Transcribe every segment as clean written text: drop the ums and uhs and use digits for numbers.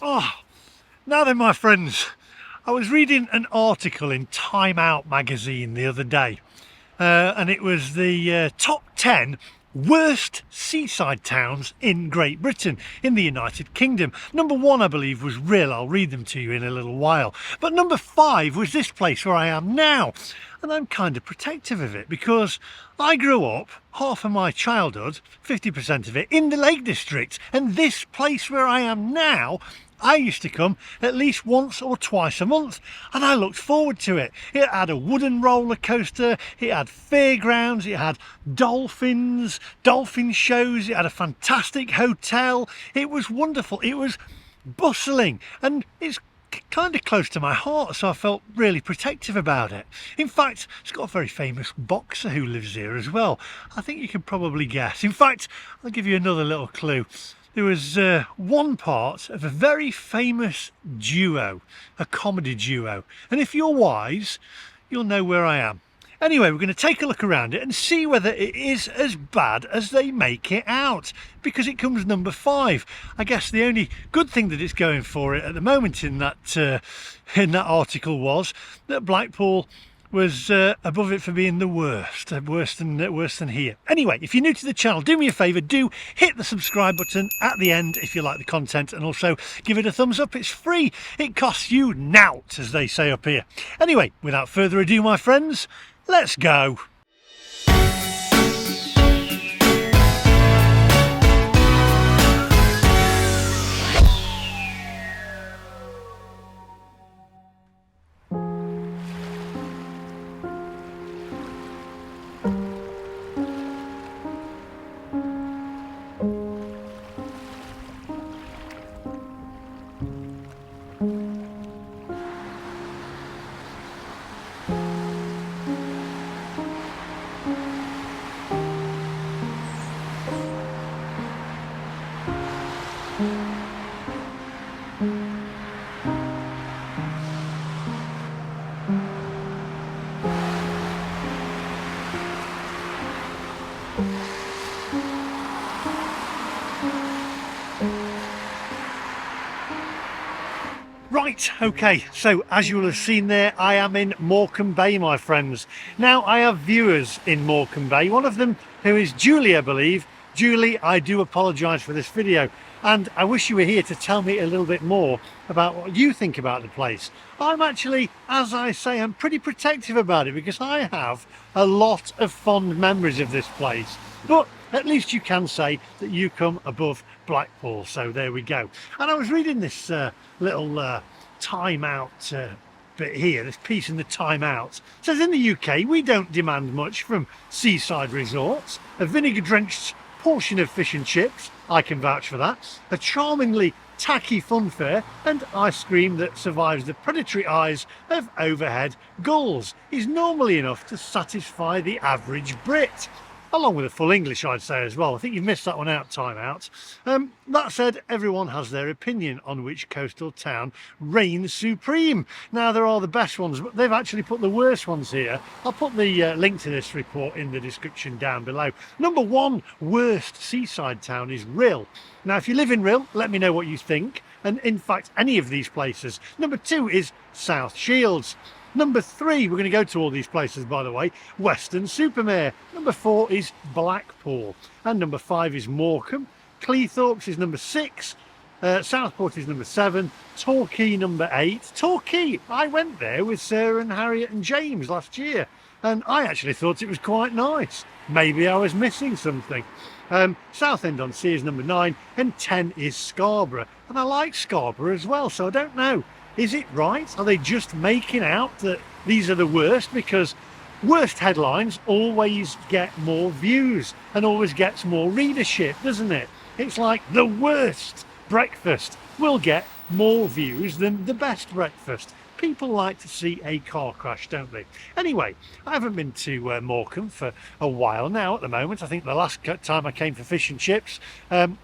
Oh, now then, my friends, I was reading an article in Time Out magazine the other day, and it was the top 10 worst seaside towns in Great Britain, in the United Kingdom. Number 1, I believe, was Rhyl. I'll read them to you in a little while. But number 5 was this place where I am now. And I'm kind of protective of it because I grew up half of my childhood, 50% of it, in the Lake District. And this place where I am now, I used to come at least once or twice a month, and I looked forward to it. It had a wooden roller coaster, it had fairgrounds, it had dolphin shows, it had a fantastic hotel. It was wonderful, it was bustling, and it's kind of close to my heart, so I felt really protective about it. In fact, it's got a very famous boxer who lives here as well. I think you can probably guess. In fact, I'll give you another little clue. There was one part of a very famous duo, a comedy duo, and if you're wise, you'll know where I am. Anyway, we're going to take a look around it and see whether it is as bad as they make it out, because it comes number 5. I guess the only good thing that it's going for it at the moment in that article was that Blackpool was above it for being the worst, worse than here. Anyway, if you're new to the channel, do me a favour, do hit the subscribe button at the end if you like the content, and also give it a thumbs up. It's free, it costs you nought, as they say up here. Anyway, without further ado, my friends, let's go. Right, okay, so as you will have seen there, I am in Morecambe Bay, my friends. Now, I have viewers in Morecambe Bay, one of them who is Julie, I believe. Julie, I do apologise for this video, and I wish you were here to tell me a little bit more about what you think about the place. I'm actually, as I say, I'm pretty protective about it because I have a lot of fond memories of this place. But at least you can say that you come above Blackpool, so there we go. And I was reading this little Time Out bit here, this piece in the Time Out. It says, in the UK, we don't demand much from seaside resorts. A vinegar-drenched portion of fish and chips, I can vouch for that. A charmingly tacky funfair and ice cream that survives the predatory eyes of overhead gulls is normally enough to satisfy the average Brit. Along with a full English, I'd say, as well. I think you've missed that one out, Time Out. That said, everyone has their opinion on which coastal town reigns supreme. Now, there are the best ones, but they've actually put the worst ones here. I'll put the link to this report in the description down below. Number 1 worst seaside town is Rhyl. Now, if you live in Rhyl, let me know what you think. And in fact, any of these places. Number 2 is South Shields. Number 3, we're going to go to all these places, by the way, Weston-super-Mare. Number 4 is Blackpool. And number 5 is Morecambe. Cleethorpes is number 6. Southport is number 7. Torquay number 8. Torquay, I went there with Sarah and Harriet and James last year, and I actually thought it was quite nice. Maybe I was missing something. Southend-on-Sea is number 9, and 10 is Scarborough. And I like Scarborough as well, so I don't know. Is it right? Are they just making out that these are the worst? Because worst headlines always get more views and always gets more readership, doesn't it? It's like the worst breakfast will get more views than the best breakfast. People like to see a car crash, don't they? Anyway, I haven't been to Morecambe for a while now at the moment. I think the last time I came for fish and chips,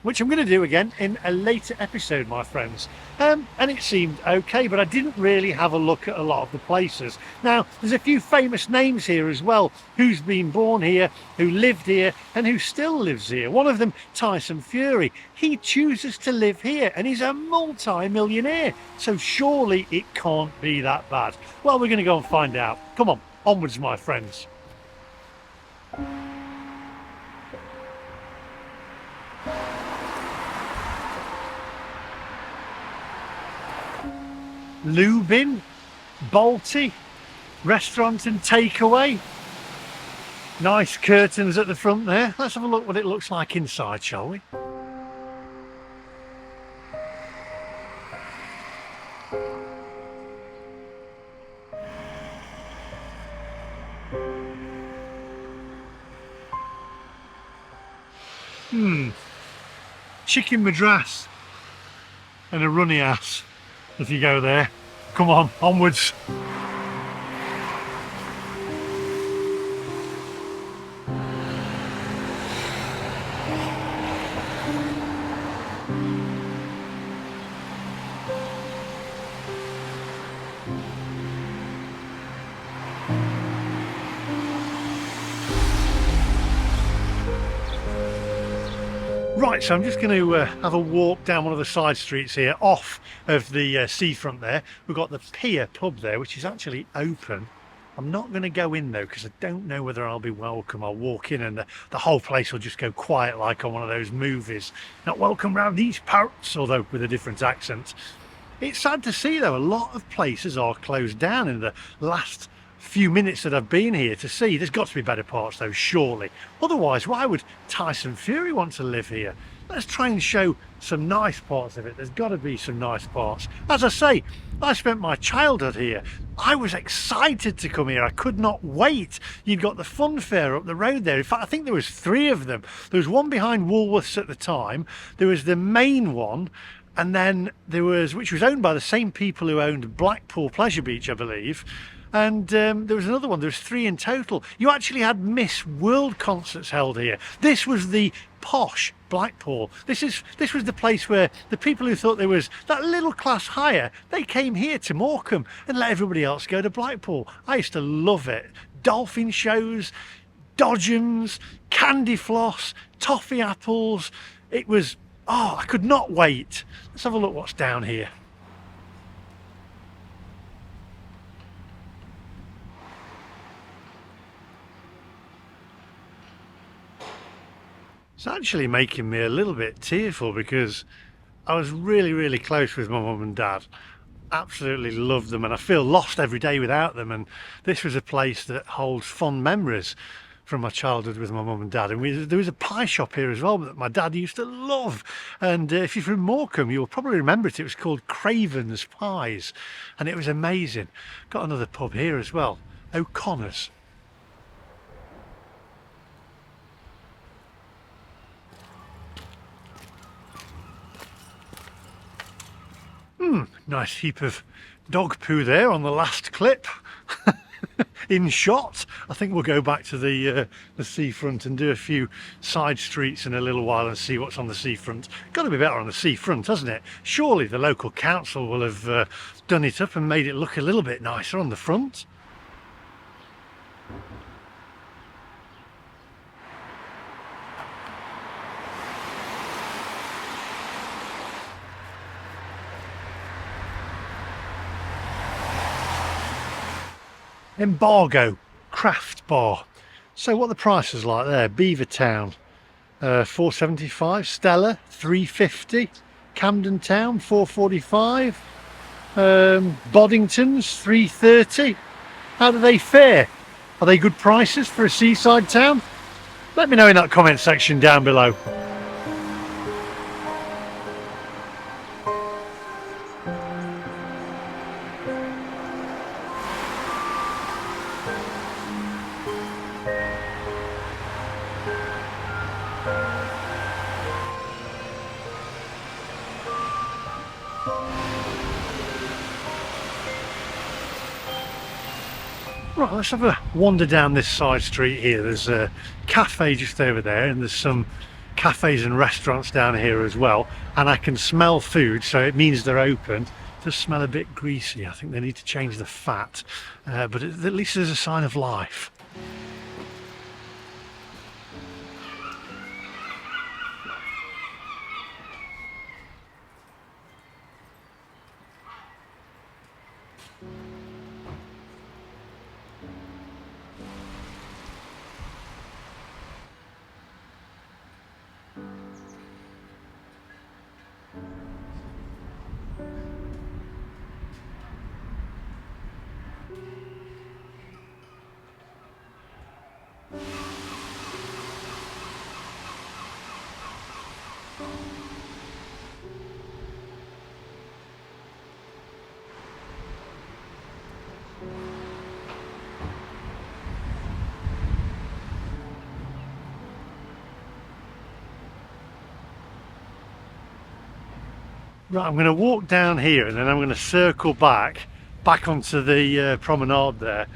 which I'm going to do again in a later episode, my friends. And it seemed okay, but I didn't really have a look at a lot of the places. Now, there's a few famous names here as well, who's been born here, who lived here, and who still lives here. One of them, Tyson Fury. He chooses to live here, and he's a multi-millionaire. So surely it can't be that bad. Well, we're going to go and find out. Come on, onwards, my friends. Lubin, Balti, restaurant and takeaway. Nice curtains at the front there. Let's have a look what it looks like inside, shall we? Chicken madras and a runny ass if you go there. Come on, onwards. Right, so I'm just going to have a walk down one of the side streets here, off of the seafront there. We've got the Pier pub there, which is actually open. I'm not going to go in though, because I don't know whether I'll be welcome. I'll walk in and the whole place will just go quiet like on one of those movies. Not welcome round these parts, although with a different accent. It's sad to see though, a lot of places are closed down in the last few minutes that I've been here to see. There's got to be better parts though, surely. Otherwise, why would Tyson Fury want to live here? Let's try and show some nice parts of it. There's got to be some nice parts. As I say, I spent my childhood here. I was excited to come here. I could not wait. You've got the fun fair up the road there. In fact, I think there was 3 of them. There was one behind Woolworths at the time. There was the main one. And then there was, which was owned by the same people who owned Blackpool Pleasure Beach, I believe. And there was another one. There was 3 in total. You actually had Miss World concerts held here. This was the posh Blackpool. This was the place where the people who thought there was that little class higher, they came here to Morecambe and let everybody else go to Blackpool. I used to love it. Dolphin shows, dodgems, candy floss, toffee apples. It was, oh, I could not wait. Let's have a look what's down here. It's actually making me a little bit tearful because I was really close with my mum and dad. Absolutely loved them, and I feel lost every day without them. And this was a place that holds fond memories from my childhood with my mum and dad. And there was a pie shop here as well that my dad used to love. And if you're from Morecambe, you'll probably remember it. It was called Craven's Pies, and it was amazing. Got another pub here as well, O'Connor's. Nice heap of dog poo there on the last clip. In shot. I think we'll go back to the seafront and do a few side streets in a little while and see what's on the seafront. Got to be better on the seafront, hasn't it? Surely the local council will have done it up and made it look a little bit nicer on the front. Embargo craft bar. So what the price is like there? Beavertown, $4.75. Stella, $3.50. Camden Town, $4.45. Boddington's, $3.30. How do they fare? Are they good prices for a seaside town? Let me know in that comment section down below. Right, let's have a wander down this side street here. There's a cafe just over there, and there's some cafes and restaurants down here as well. And I can smell food, so it means they're open. It does smell a bit greasy. I think they need to change the fat, but at least there's a sign of life. Right, I'm going to walk down here and then I'm going to circle back onto the promenade there.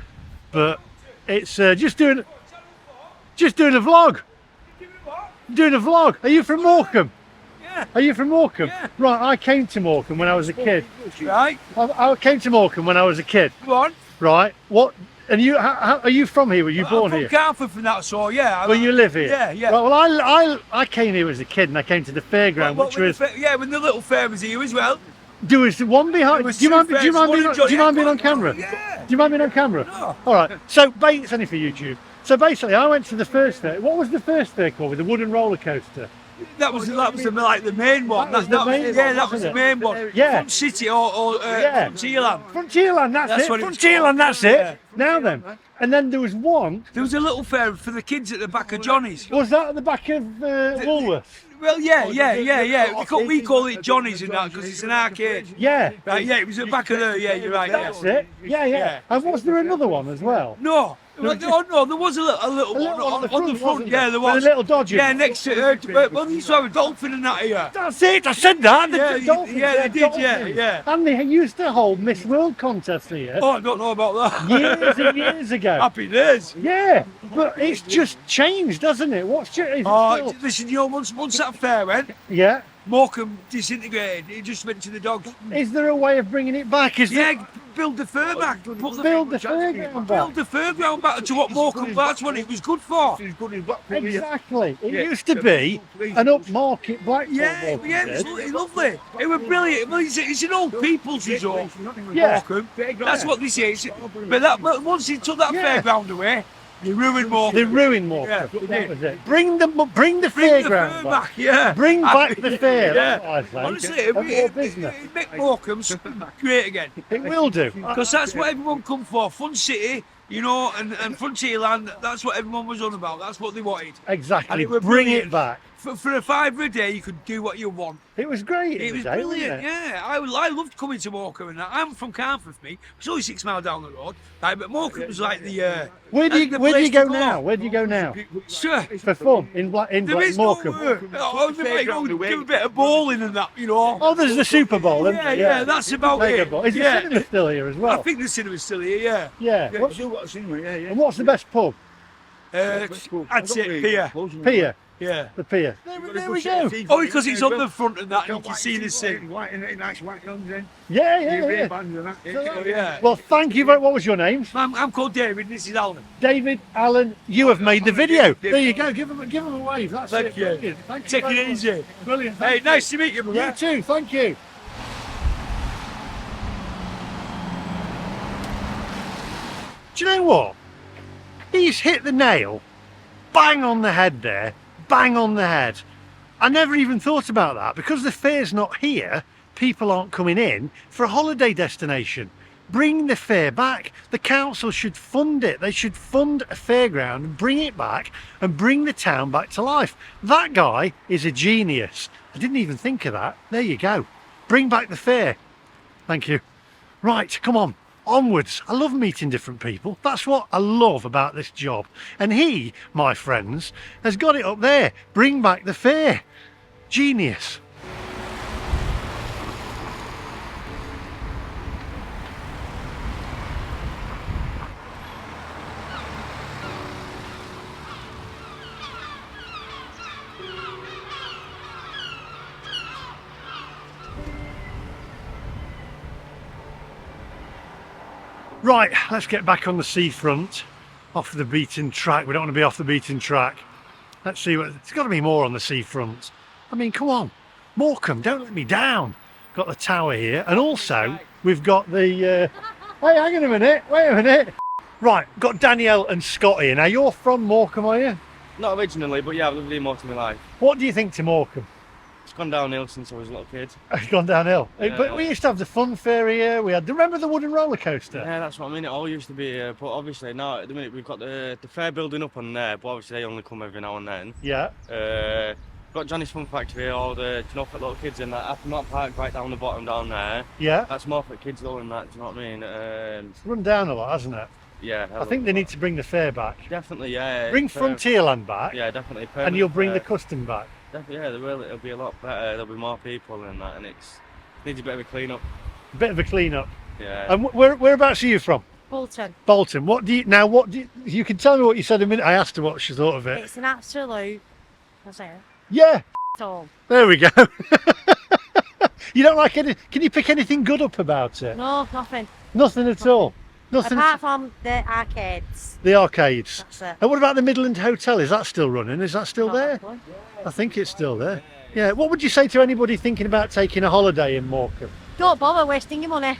But it's just doing a vlog. Doing a vlog. Are you from Morecambe? Yeah. Are you from Morecambe? Yeah. Right, I came to Morecambe when I was a kid. Right. I came to Morecambe when I was a kid. Go on. Right. What? And you? How, are you from here? Were you born I'm here? from Carnforth from that, so yeah. Well, you live here. Yeah, yeah. Right, well, I came here as a kid, and I came to the fairground, which was when the little fair was here as well. there was one behind. There was Do you mind? two Do you fairs, mind being? one in Do you mind being on Johnny- camera? Yeah. Do you mind being on camera? No. All right. So it's only for YouTube. So basically, I went to the first fair. What was the first fair called? With the wooden roller coaster? That was like the main one. That was the main yeah, one, that was wasn't the it? main one. Yeah. Front City or Yeah. Frontierland. Frontierland. That's That's it. what it was Frontierland. called. That's it. Yeah. Now then, and then there was one. There was a little fair for the kids at the back of Johnny's. Was that at the back of Woolworths? Well, yeah. We call it Johnny's and that because it's an arcade. Yeah. Right, yeah, it was at the back of there. Yeah, you're right. That's Yeah. it. Yeah. And was there another one as well? No. No, there was a little one on the front. wasn't Yeah, there was. With a little dodger. Yeah, next to well, you saw a dolphin and that here. That's it. I said that. The Yeah, dolphins, yeah, they did, dolphins. yeah. And they used to hold Miss World contest here Oh, I don't know about that. years and years ago. Happy days. Yeah, but it's just changed, doesn't it? What's changed? Oh, listen, once that fair went, Yeah. Morecambe disintegrated. It just went to the dogs. Is there a way of bringing it back? Is there? Yeah, build the fair back. Build the fairground back. Build the fairground back to what Morecambe. That's what it was good for. Exactly. It used to be an upmarket Blackpool. Yeah, Morecambe yeah, it did. was lovely. It was brilliant. Well, it's an old people's resort. Yeah. Morecambe. That's what this is. But once he took that Yeah. fairground away, he ruined They Morecambe. ruined Morecambe. Yeah. That was it. Bring the Bring the fairground fair back. back, yeah. Bring back the fair. Yeah. That's what I say. Honestly, And more business. it make Morecambe great again. It will do. Because that's what everyone come for. Fun City, you know, and Frontierland, that's what everyone was on about. That's what they wanted. And Exactly. it was Bring brilliant. it back. For a £5 a day, you could do what you want. It was great. It was today, brilliant, wasn't it? yeah. I loved coming to Morecambe and that. I'm from Carnforth, me. It's only 6 miles down the road. Right, but Morecambe was like the Where do you place go to now? Where do you go now? Sure. For fun in There is no Morecambe. work. Oh, we might go do a bit of bowling and that, you know. Oh, there's the Super Bowl, isn't Yeah, there? yeah, that's about Mega it. Bowl. Is the Yeah. cinema still here as I well? think the cinema's still here, yeah. Yeah. What's, Still got a cinema, yeah. and what's the best pub? I'd say Pier. Pier. Yeah. The Pier. There we go. Oh, because it's on the front and that, and you can see the sea. Nice white guns in. Yeah. Bands and that. Oh, yeah. Well, thank you very. What was your name? I'm called David, this is Alan. David Allen. You have made the video. There you go. Give him a wave. That's Thank it. you. Brilliant. Thank you Take very it much. easy. Brilliant. Hey, Thank nice to meet you, you. brother. You too. Thank you. Do you know what? He's hit the nail bang on the head there, bang on the head. I never even thought about that. Because the fair's not here, people aren't coming in for a holiday destination. Bring the fair back. The council should fund it. They should fund a fairground and bring it back and bring the town back to life. That guy is a genius. I didn't even think of that. There you go. Bring back the fair. Thank you. Right, come on. Onwards. I love meeting different people. That's what I love about this job. And he, my friends, has got it up there. Bring back the fair. Genius. Right, let's get back on the seafront, off the beaten track. We don't want to be off the beaten track. Let's see what, there's got to be more on the seafront. I mean, come on, Morecambe, don't let me down. Got the tower here, and also we've got the, hey, hang on a minute, wait a minute. Right, got Danielle and Scott here. Now, you're from Morecambe, are you? Not originally, but yeah, I've lived here most of my life. What do you think to Morecambe? It's gone downhill since I was a little kid. It's gone downhill. Yeah. But we used to have the fun fair here. We had, remember the wooden roller coaster? Yeah, that's what I mean. It all used to be here, but obviously now at the minute we've got the fair building up on there, but obviously they only come every now and then. Yeah. Got Johnny's Fun Factory, all the for little kids in that. After not park right down the bottom down there. Yeah. That's more for kids though, and that. Do you know what I mean? It's run down a lot, hasn't it? Yeah. I think they need to bring the fair back. Definitely, yeah. Bring Frontierland back. Yeah, definitely. And you'll bring the custom back. Yeah, they will. It'll be a lot better. There'll be more people and that, and it needs a bit of a clean up. A bit of a clean up. Yeah. And whereabouts are you from? Bolton. Bolton. What do you can tell me what you said a minute. I asked her what she thought of it. It's an absolute. What's that? Yeah. All. There we go. You don't like any? Can you pick anything good up about it? No, nothing. Nothing at all. Nothing. Apart from the arcades. The arcades. That's it. And what about the Midland Hotel? Is that still running? Is that still there? Probably. I think it's still there. Yeah. What would you say to anybody thinking about taking a holiday in Morecambe? Don't bother wasting your money.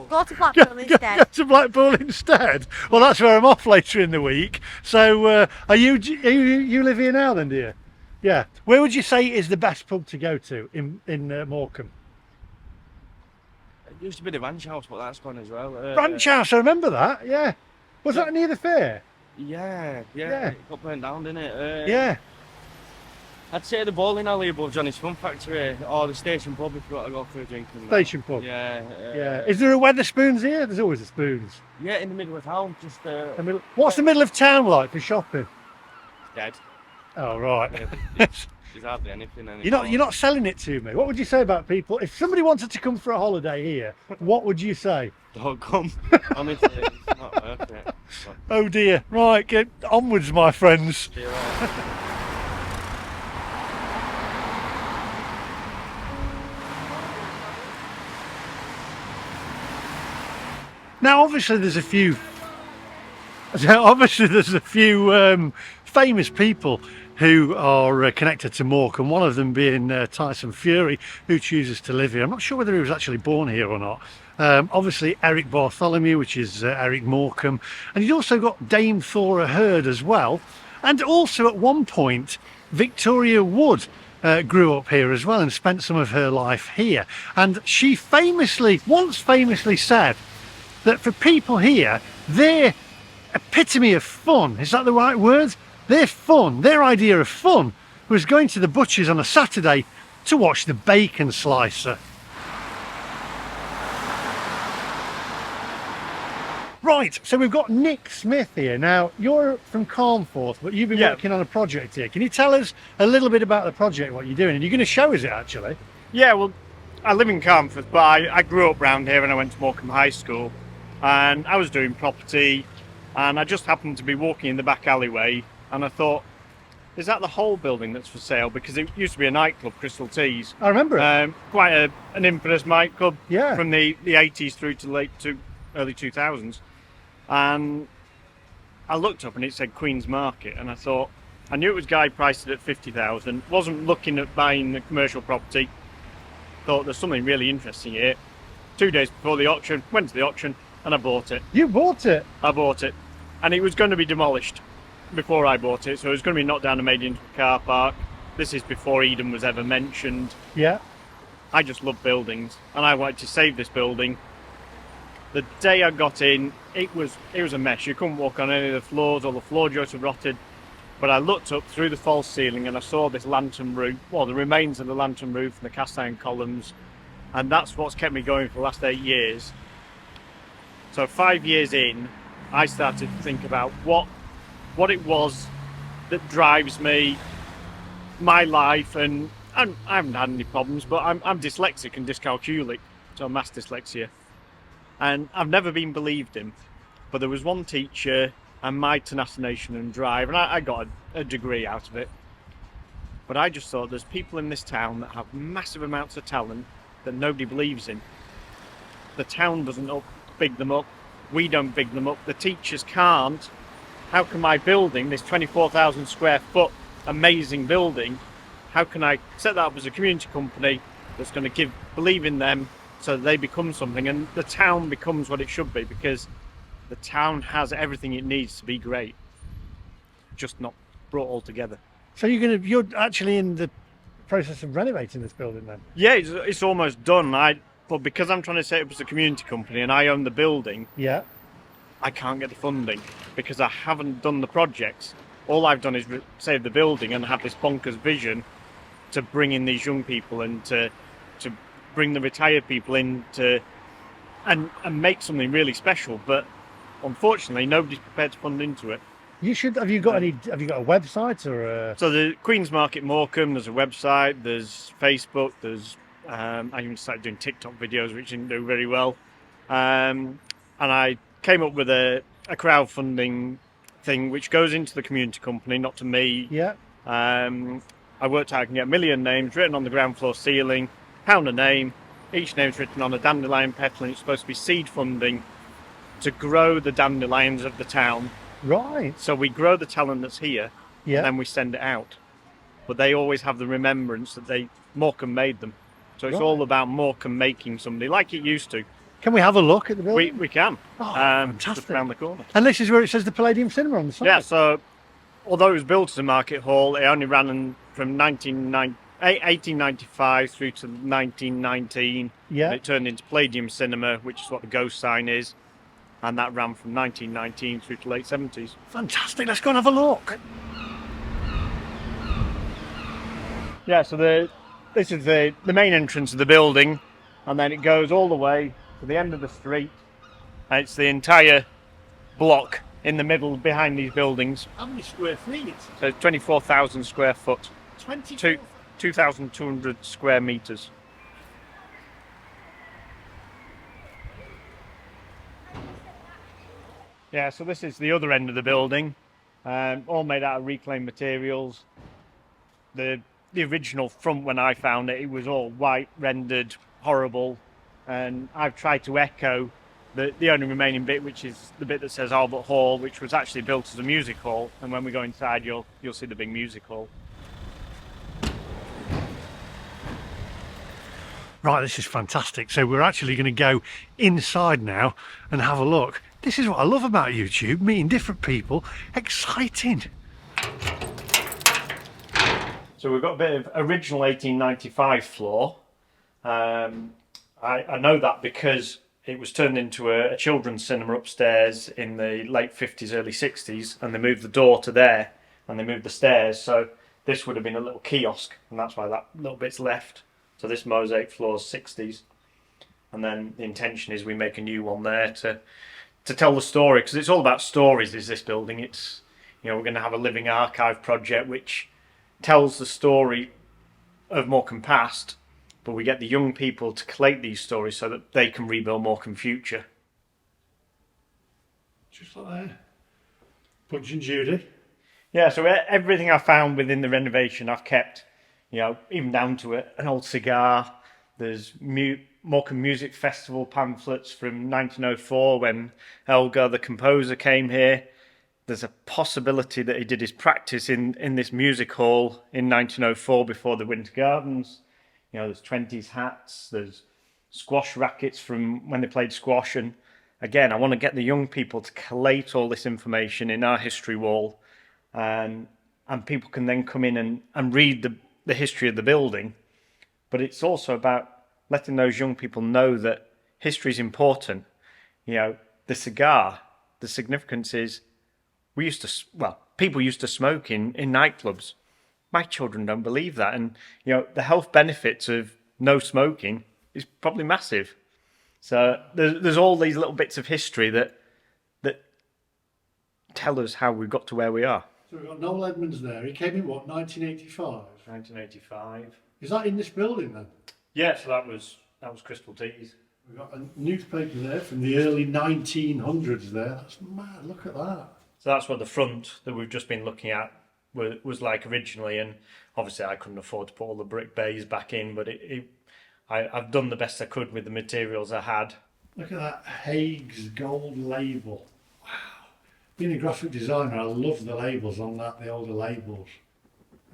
Go to Blackpool instead. Go to Blackpool instead. Well, that's where I'm off later in the week. So, you live here now, then, do you? Yeah. Where would you say is the best pub to go to in Morecambe? It used to be the ranch house, but that's gone as well. Ranch House. I remember that. Yeah. Was that near the fair? Yeah. Yeah. It got burnt down, didn't it? Yeah. I'd say the bowling alley above Johnny's Fun Factory, or the station pub if you want to go for a drink. And Station pub. Yeah. Yeah. Is there a Weatherspoons here? There's always a Spoons. Yeah, in the middle of town, just What's the middle of town like for shopping? dead. Oh, right. There's hardly anything anymore. You're not selling it to me. What would you say about people? If somebody wanted to come for a holiday here, what would you say? Don't come. Honestly, it's not worth it. But, Oh dear. Right, get onwards, my friends. yeah. Now, obviously, there's a few famous people who are connected to Morecambe. One of them being Tyson Fury, who chooses to live here. I'm not sure whether he was actually born here or not. Obviously, Eric Bartholomew, which is Eric Morecambe, and you've also got Dame Thora Hird as well. And also, at one point, Victoria Wood grew up here as well and spent some of her life here. And she once famously said that for people here, their epitome of fun, is that the right word? Their idea of fun was going to the butcher's on a Saturday to watch the bacon slicer. Right, so we've got Nick Smith here. Now, you're from Carnforth, but you've been working on a project here. Can you tell us a little bit about the project, what you're doing? And you're going to show us it, actually. Yeah, well, I live in Carnforth, but I grew up round here and I went to Morecambe High School. And I was doing property, and I just happened to be walking in the back alleyway, and I thought, is that the whole building that's for sale? Because it used to be a nightclub, Crystal Teas. I remember it. Quite an infamous nightclub from the 80s through to early 2000s. And I looked up and it said Queen's Market, and I thought, I knew it was guide priced at 50,000, wasn't looking at buying the commercial property, thought there's something really interesting here. 2 days before the auction, went to the auction, and I bought it. You bought it? I bought it. And it was going to be demolished before I bought it, so it was going to be knocked down and made into a car park. This is before Eden was ever mentioned. Yeah. I just love buildings, and I wanted to save this building. The day I got in, it was a mess. You couldn't walk on any of the floors, all the floor joists were rotted. But I looked up through the false ceiling and I saw this lantern roof, well, the remains of the lantern roof and the cast iron columns, and that's what's kept me going for the last 8 years. So 5 years in, I started to think about what it was that drives me, my life, and I haven't had any problems, but I'm dyslexic and dyscalculic, so mass dyslexia. And I've never been believed in, but there was one teacher and my tenacity and drive, and I got a degree out of it. But I just thought there's people in this town that have massive amounts of talent that nobody believes in. The town doesn't big them up. We don't big them up. The teachers can't. How can my building, this 24,000 square foot amazing building, how can I set that up as a community company that's going to believe in them so that they become something, and the town becomes what it should be, because the town has everything it needs to be great, just not brought all together. So you're actually in the process of renovating this building then? Yeah, it's almost done. But because I'm trying to set it up as a community company and I own the building, Yeah. I can't get the funding because I haven't done the projects. All I've done is save the building and have this bonkers vision to bring in these young people and to bring the retired people in and make something really special. But unfortunately, nobody's prepared to fund into it. Have you got a website or a... So the Queen's Market Morecambe, there's a website, there's Facebook, there's I even started doing TikTok videos, which didn't do very well. And I came up with a crowdfunding thing which goes into the community company, not to me. Yeah. I worked out I can get 1 million names written on the ground floor ceiling, £1 a name. Each name's written on a dandelion petal, and it's supposed to be seed funding to grow the dandelions of the town. Right. So we grow the talent that's here, Yeah. and then we send it out. But they always have the remembrance that Morecambe made them. So it's Right. all about Morecambe making somebody like it used to. Can we have a look at the building? We can. Oh, Just fantastic. around the corner. And this is where it says the Palladium Cinema on the side. Yeah, so although it was built as a market hall, it only ran from 1895 through to 1919. Yeah. And it turned into Palladium Cinema, which is what the ghost sign is. And that ran from 1919 through to late 70s. Fantastic. Let's go and have a look. Yeah, so this is the main entrance of the building, and then it goes all the way to the end of the street, and it's the entire block in the middle behind these buildings. How many square feet? So it's 24,000 square foot, 22. 2,200 square meters. Yeah, so this is the other end of the building, all made out of reclaimed materials. The original front, when I found it, it was all white, rendered, horrible, and I've tried to echo the only remaining bit, which is the bit that says Albert Hall, which was actually built as a music hall, and when we go inside you'll see the big music hall. Right, this is fantastic. So we're actually going to go inside now and have a look. This is what I love about YouTube, meeting different people. Exciting. So we've got a bit of original 1895 floor. I know that because it was turned into a children's cinema upstairs in the late 50s, early 60s, and they moved the door to there and they moved the stairs. So this would have been a little kiosk, and that's why that little bit's left. So this mosaic floor is 60s, and then the intention is we make a new one there to tell the story, because it's all about stories. Is this building? It's, we're going to have a living archive project which tells the story of Morecambe past, but we get the young people to collate these stories so that they can rebuild Morecambe future. Just like that. Punch and Judy. Yeah, so everything I found within the renovation I've kept, even down to an old cigar. There's Morecambe Music Festival pamphlets from 1904 when Elgar, the composer, came here. There's a possibility that he did his practice in this music hall in 1904 before the Winter Gardens. There's 20s hats, there's squash rackets from when they played squash. And again, I want to get the young people to collate all this information in our history wall. And people can then come in and read the history of the building. But it's also about letting those young people know that history is important. The cigar, the significance is, people used to smoke in nightclubs. My children don't believe that, and the health benefits of no smoking is probably massive. So there's all these little bits of history that tell us how we got to where we are. So we've got Noel Edmonds there. He came in, 1985? 1985. Is that in this building then? Yeah, so that was Crystal Teas. We've got a newspaper there from the early 1900s there. That's mad, look at that. So that's what the front that we've just been looking at was like originally, and obviously I couldn't afford to put all the brick bays back in, but I've done the best I could with the materials I had. Look at that Hague's gold label. Wow. Being a graphic designer, I love the labels on that, the older labels.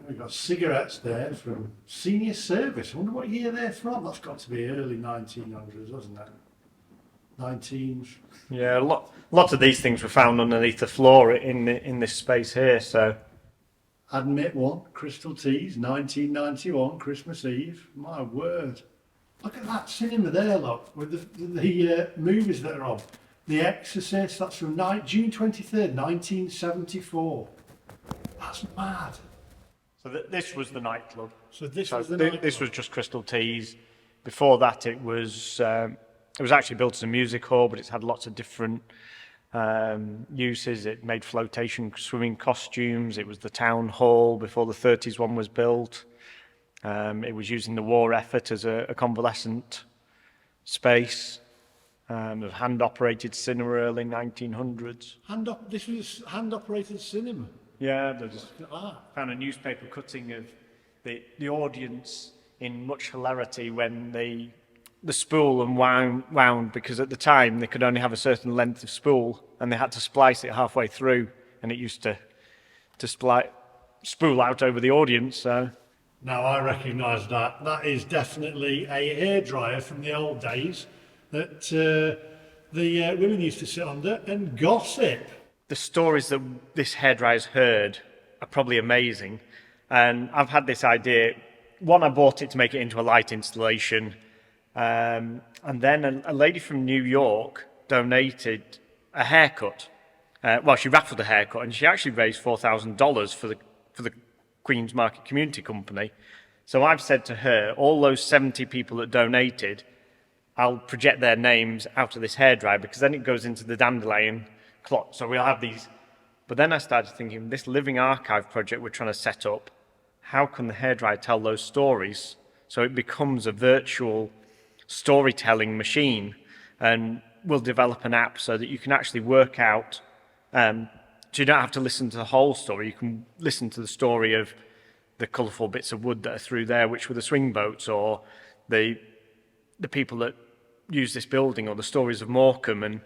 We've got cigarettes there from Senior Service. I wonder what year they're from. That's got to be early 1900s, hasn't it? 19s. Yeah, lots of these things were found underneath the floor in this space here. So, Admit one, Crystal Teas, 1991, Christmas Eve. My word. Look at that cinema there, look, with the movies that are on. The Exorcist, that's from June 23rd, 1974. That's mad. so this was the nightclub. So this So was the this was just Crystal Teas. Before that, it was actually built as a music hall, but it's had lots of different uses. It made flotation swimming costumes. It was the town hall before the 30s one was built. It was using the war effort as a convalescent space. A hand-operated cinema early 1900s. This was hand-operated cinema. Yeah, there's Look at that. found a newspaper cutting of the audience in much hilarity when the spool unwound, because at the time they could only have a certain length of spool and they had to splice it halfway through, and it used to spool out over the audience. So Now I recognise that. That is definitely a hairdryer from the old days that the women used to sit under and gossip. the stories that this hairdryer's heard are probably amazing, and I've had this idea. One, I bought it to make it into a light installation, and then a lady from New York donated a haircut. She raffled a haircut, and she actually raised $4,000 for the Queen's Market Community Company. So I've said to her, all those 70 people that donated, I'll project their names out of this hairdryer, because then it goes into the dandelion clock. So we'll have these. But then I started thinking, this living archive project we're trying to set up, how can the hairdryer tell those stories? So it becomes a virtual storytelling machine, and we'll develop an app so that you can actually work out, so you don't have to listen to the whole story. You can listen to the story of the colourful bits of wood that are through there, which were the swing boats, or the people that use this building, or the stories of Morecambe.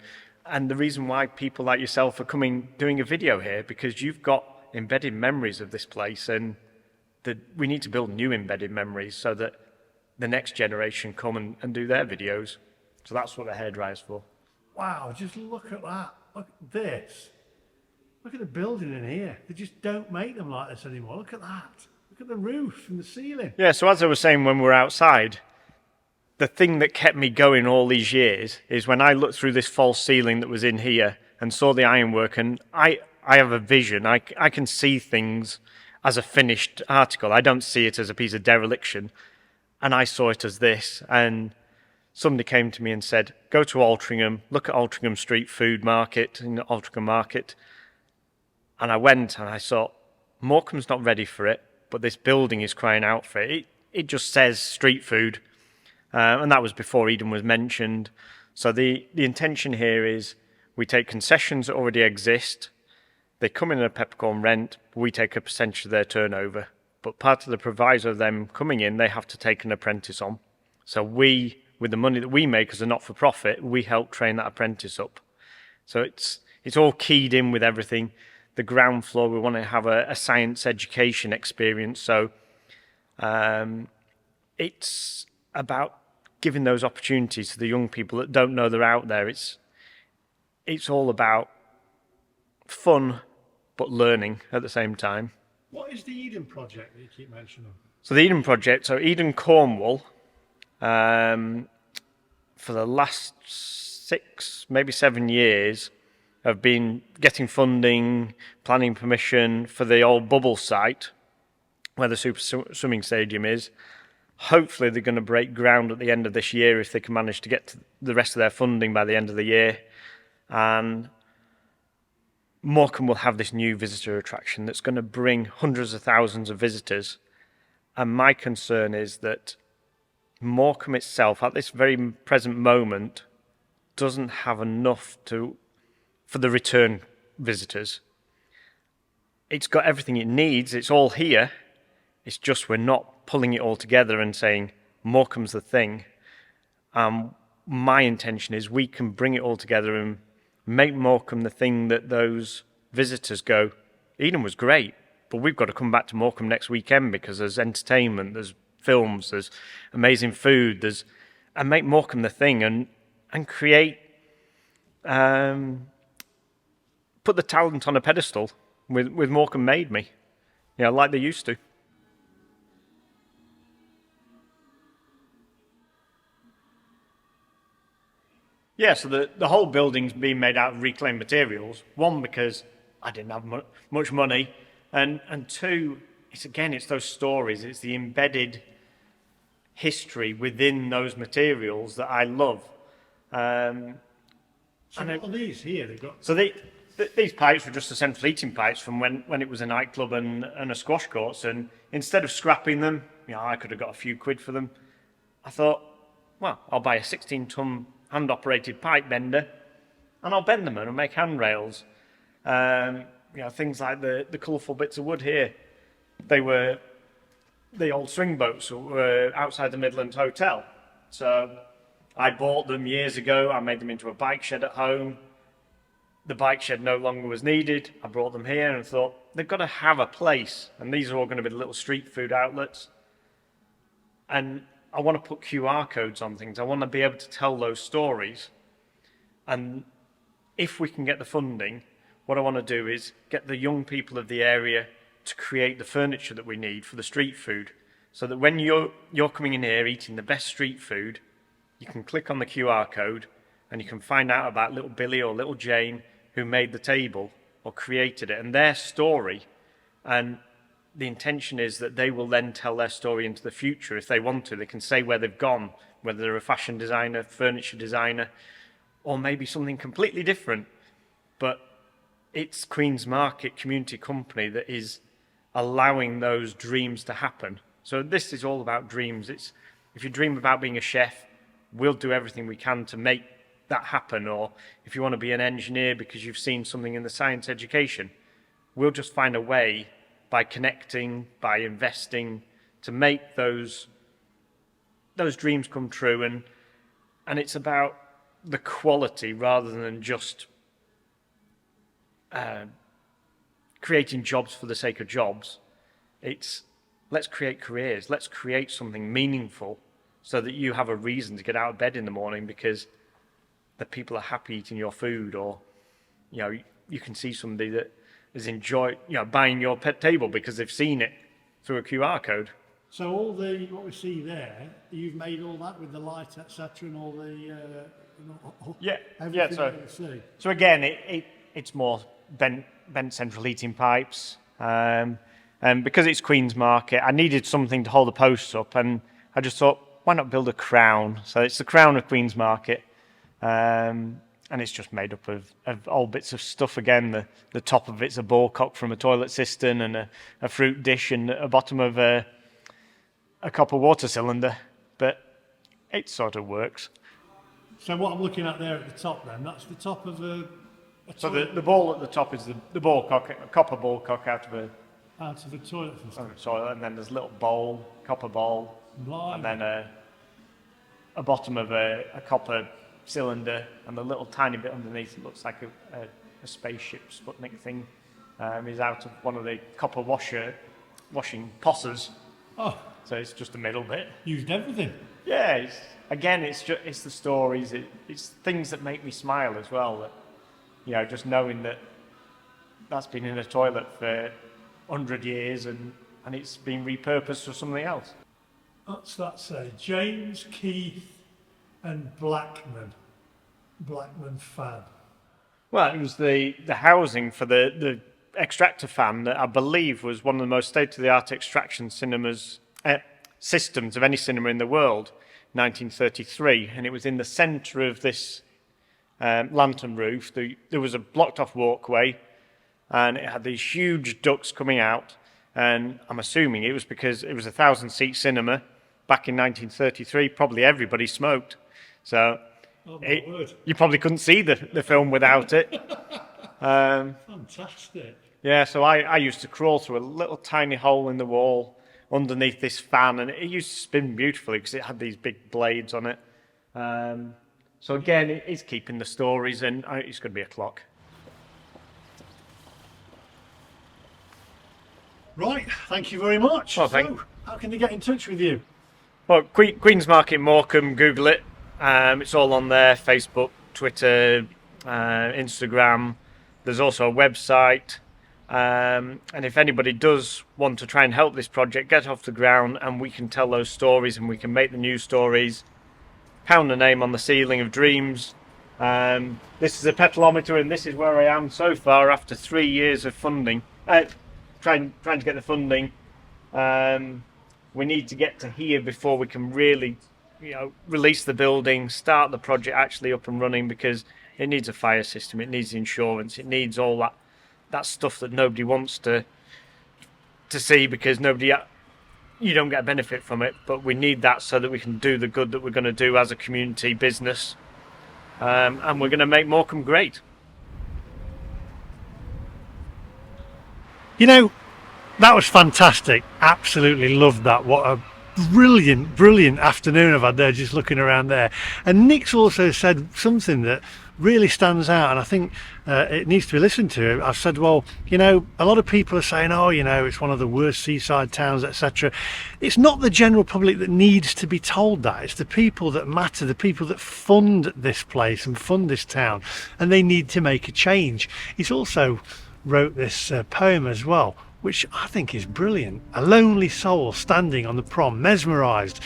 And the reason why people like yourself are doing a video here, because you've got embedded memories of this place, and we need to build new embedded memories so that the next generation come and do their videos. So that's what the hairdryer's for. Wow, just look at that. Look at this. Look at the building in here. They just don't make them like this anymore. Look at that. Look at the roof and the ceiling. Yeah, so as I was saying when we were outside, the thing that kept me going all these years is when I looked through this false ceiling that was in here and saw the ironwork, and I have a vision. I can see things as a finished article. I don't see it as a piece of dereliction. And I saw it as this. And somebody came to me and said, go to Altrincham, look at Altrincham Street Food Market, in Altrincham Market. And I went and I thought, Morecambe's not ready for it, but this building is crying out for it. It just says street food. And that was before Eden was mentioned. So the intention here is we take concessions that already exist. They come in at a peppercorn rent, we take a percentage of their turnover. But part of the proviso of them coming in, they have to take an apprentice on. So we, with the money that we make as a not-for-profit, we help train that apprentice up. So it's all keyed in with everything. The ground floor, we want to have a science education experience. So it's about giving those opportunities to the young people that don't know they're out there. It's all about fun, but learning at the same time. What is the Eden project that you keep mentioning? So the Eden project, so Eden Cornwall, for the last 6, maybe 7 years, have been getting funding, planning permission for the old bubble site where the super swimming stadium is. Hopefully they're going to break ground at the end of this year if they can manage to get to the rest of their funding by the end of the year. And Morecambe will have this new visitor attraction that's going to bring hundreds of thousands of visitors. And my concern is that Morecambe itself, at this very present moment, doesn't have enough for the return visitors. It's got everything it needs. It's all here. It's just we're not pulling it all together and saying Morecambe's the thing. my intention is we can bring it all together and make Morecambe the thing that those visitors go, Eden was great, but we've got to come back to Morecambe next weekend because there's entertainment, there's films, there's amazing food, and make Morecambe the thing and create, put the talent on a pedestal with Morecambe Made Me, like they used to. Yeah, so the whole building's been made out of reclaimed materials. One, because I didn't have much money, and two, it's those stories. It's the embedded history within those materials that I love. So what are these here? They've got. So these pipes were just the central heating pipes from when it was a nightclub and a squash courts. And instead of scrapping them, I could have got a few quid for them. I thought, well, I'll buy a 16-ton hand-operated pipe bender, and I'll bend them and make handrails. Things like the colourful bits of wood here. They were the old swing boats that were outside the Midland Hotel. So I bought them years ago. I made them into a bike shed at home. The bike shed no longer was needed. I brought them here and thought, they've got to have a place. And these are all going to be the little street food outlets. And I want to put QR codes on things. I want to be able to tell those stories. And if we can get the funding, what I want to do is get the young people of the area to create the furniture that we need for the street food, so that when you're coming in here eating the best street food, you can click on the QR code and you can find out about little Billy or little Jane who made the table or created it and their story. And the intention is that they will then tell their story into the future if they want to. They can say where they've gone, whether they're a fashion designer, furniture designer, or maybe something completely different. But it's Queen's Market Community Company that is allowing those dreams to happen. So this is all about dreams. It's, if you dream about being a chef, we'll do everything we can to make that happen. Or if you want to be an engineer because you've seen something in the science education, we'll just find a way by connecting, by investing, to make those dreams come true. And it's about the quality rather than just creating jobs for the sake of jobs. It's let's create careers, let's create something meaningful so that you have a reason to get out of bed in the morning because the people are happy eating your food, or you can see somebody that is buying your pet table because they've seen it through a QR code. So all what we see there, you've made all that with the light, etc., and all the everything. So again, it's more bent central heating pipes, and because it's Queen's Market, I needed something to hold the posts up, and I just thought, why not build a crown? So it's the crown of Queen's Market. And it's just made up of old bits of stuff again. The top of it's a ballcock from a toilet cistern and a fruit dish and a bottom of a copper water cylinder. But it sort of works. So what I'm looking at there at the top then, that's the top of a so the ball at the top is the ballcock, a copper ballcock out of a toilet system. And then there's a little bowl, copper bowl, Blimey. and then a bottom of a copper cylinder, and the little tiny bit underneath it looks like a spaceship Sputnik thing is out of one of the copper washing possers. Oh, so it's just the middle bit. Used everything. Yeah, it's the stories. It's things that make me smile as well. That just knowing that's been in a toilet for 100 years and it's been repurposed for something else. What's that say? James, Keith and Blackman fan. Well, it was the housing for the extractor fan that I believe was one of the most state-of-the-art extraction systems of any cinema in the world, 1933, and it was in the centre of this lantern roof. There was a blocked-off walkway, and it had these huge ducts coming out, and I'm assuming it was because it was a 1,000-seat cinema back in 1933. Probably everybody smoked. So you probably couldn't see the film without it. Fantastic. Yeah, so I used to crawl through a little tiny hole in the wall underneath this fan, and it used to spin beautifully because it had these big blades on it. So again, it's keeping the stories, and it's going to be a clock. Right, thank you very much. Well, So, how can they get in touch with you? Well, Queen's Market Morecambe, Google it. It's all on there, Facebook, Twitter, Instagram. There's also a website. And if anybody does want to try and help this project get off the ground, and we can tell those stories and we can make the news stories, pound the name on the ceiling of dreams. This is a petalometer, and this is where I am so far after 3 years of funding. Trying to get the funding. We need to get to here before we can really, release the building, start the project actually up and running, because it needs a fire system, it needs insurance, it needs all that stuff that nobody wants to see, because you don't get a benefit from it, but we need that so that we can do the good that we're going to do as a community business, and we're going to make Morecambe great. That was fantastic. Absolutely loved that. What a brilliant afternoon I've had there, just looking around there. And Nick's also said something that really stands out, and I think it needs to be listened to. I've said, well, a lot of people are saying, oh, it's one of the worst seaside towns, etc. It's not the general public that needs to be told that. It's the people that matter, the people that fund this place and fund this town, and they need to make a change. He's also wrote this poem as well, which I think is brilliant. A lonely soul standing on the prom, mesmerised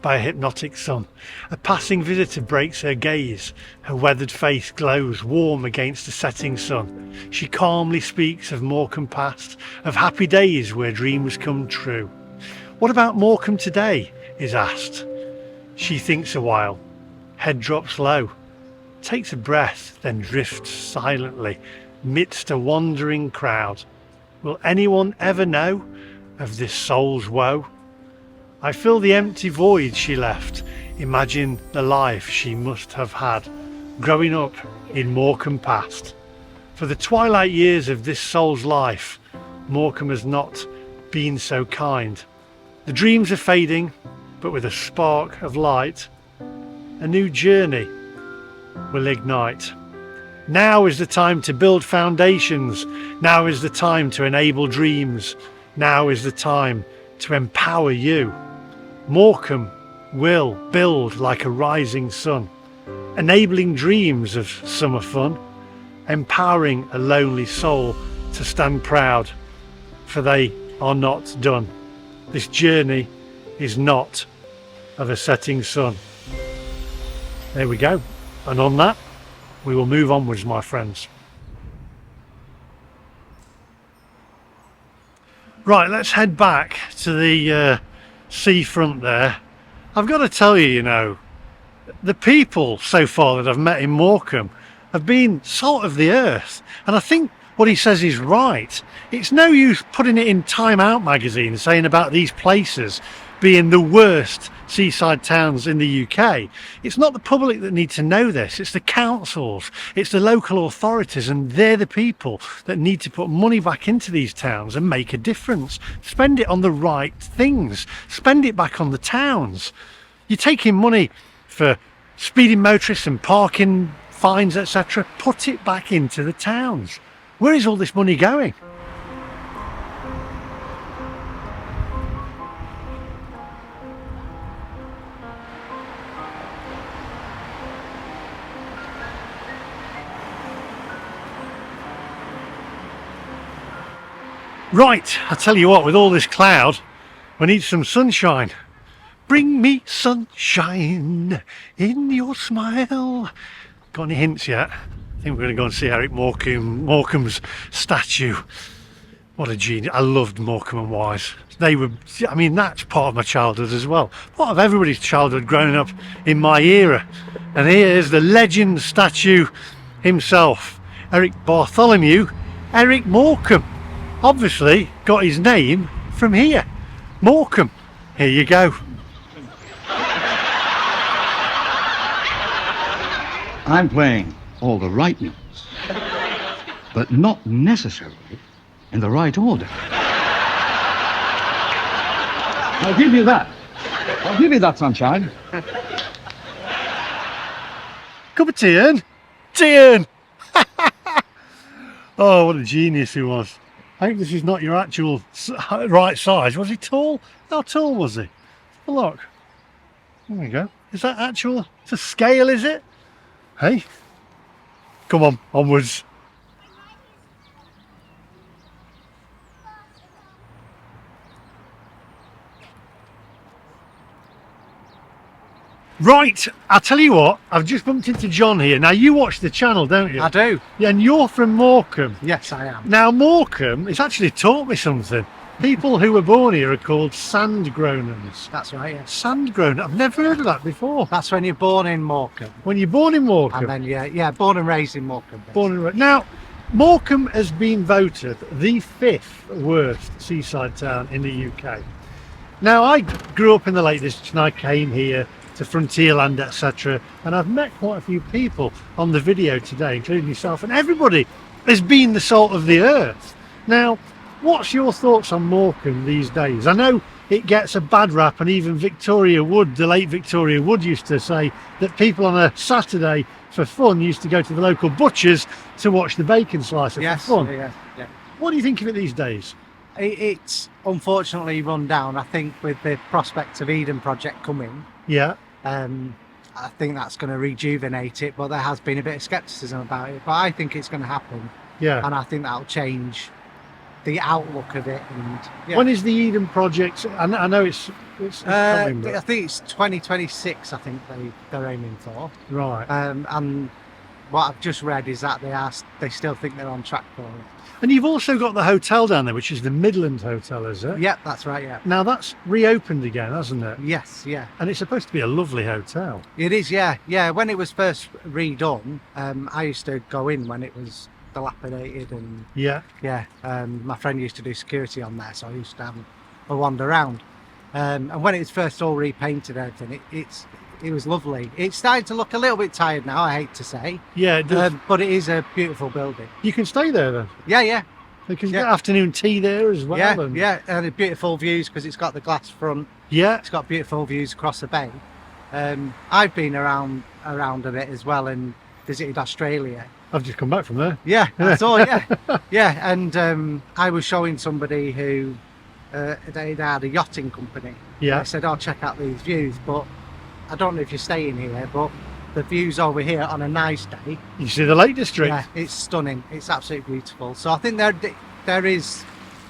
by a hypnotic sun. A passing visitor breaks her gaze. Her weathered face glows warm against the setting sun. She calmly speaks of Morecambe past, of happy days where dreams come true. What about Morecambe today? Is asked. She thinks a while, head drops low, takes a breath, then drifts silently midst a wandering crowd. Will anyone ever know of this soul's woe? I fill the empty void she left. Imagine the life she must have had, growing up in Morecambe past. For the twilight years of this soul's life, Morecambe has not been so kind. The dreams are fading, but with a spark of light, a new journey will ignite. Now is the time to build foundations. Now is the time to enable dreams. Now is the time to empower you. Morecambe will build like a rising sun, enabling dreams of summer fun, empowering a lonely soul to stand proud, for they are not done. This journey is not of a setting sun. There we go. And on that, we will move onwards, my friends. Right, let's head back to the seafront there. I've got to tell you, the people so far that I've met in Morecambe have been salt of the earth. And I think what he says is right. It's no use putting it in Time Out magazine saying about these places being the worst seaside towns in the UK. It's not the public that need to know this, it's the councils, it's the local authorities, and they're the people that need to put money back into these towns and make a difference. Spend it on the right things, spend it back on the towns. You're taking money for speeding motorists and parking fines, etc. Put it back into the towns. Where is all this money going? Right, I tell you what, with all this cloud, we need some sunshine. Bring me sunshine in your smile. Got any hints yet? I think we're going to go and see Eric Morecambe's statue. What a genius. I loved Morecambe and Wise. That's part of my childhood as well. Part of everybody's childhood growing up in my era. And here's the legend statue himself, Eric Bartholomew, Eric Morecambe. Obviously got his name from here, Morecambe. Here you go. I'm playing all the right notes, but not necessarily in the right order. I'll give you that. I'll give you that, sunshine. Cup of tea in. Tea in. Oh, what a genius he was. I hope this is not your actual right size. Was he tall? How tall was he? Oh, look. There we go. Is that actual? It's a scale, is it? Hey. Come on, onwards. Right, I'll tell you what, I've just bumped into John here. Now, you watch the channel, don't you? I do. Yeah, and you're from Morecambe. Yes, I am. Now, Morecambe, it's actually taught me something. People who were born here are called sand-groaners. That's right, yes. Sand-groaner, I've never heard of that before. That's when you're born in Morecambe. When you're born in Morecambe. And then, yeah, born and raised in Morecambe. Now, Morecambe has been voted the 5th worst seaside town in the UK. Now, I grew up in the Lake District and I came here to Frontierland, etc. And I've met quite a few people on the video today, including yourself, and everybody has been the salt of the earth. Now, what's your thoughts on Morecambe these days? I know it gets a bad rap, and even Victoria Wood, the late Victoria Wood, used to say that people on a Saturday for fun used to go to the local butcher's to watch the bacon slicer for fun. Yeah. What do you think of it these days? It's unfortunately run down. I think with the prospect of Eden Project coming, Yeah. I think that's going to rejuvenate it, but there has been a bit of scepticism about it. But I think it's going to happen, Yeah. and I think that'll change the outlook of it. And yeah. When is the Eden project? I know it's coming, but... I think it's 2026. I think they're aiming for. Right. And what I've just read is that they still think they're on track for it. And you've also got the hotel down there, which is the Midland Hotel, is it? Yep, that's right. Yeah. Now that's reopened again, hasn't it? Yes. Yeah. And it's supposed to be a lovely hotel. It is. Yeah. Yeah. When it was first redone, I used to go in when it was dilapidated, and Yeah. my friend used to do security on there, so I used to have a wander around. And when it was first all repainted and everything, it was lovely. It's starting to look a little bit tired now, I hate to say. Yeah, it does. But it is a beautiful building. You can stay there then. Yeah. You can get afternoon tea there as well. And beautiful views because it's got the glass front. Yeah. It's got beautiful views across the bay. I've been around a bit as well and visited Australia. I've just come back from there. Yeah, that's all. Yeah. And I was showing somebody who they had a yachting company. Yeah. I said, "I'll check out these views," but I don't know if you're staying here, but the views over here on a nice day. You see the Lake District. Yeah, it's stunning. It's absolutely beautiful. So I think there is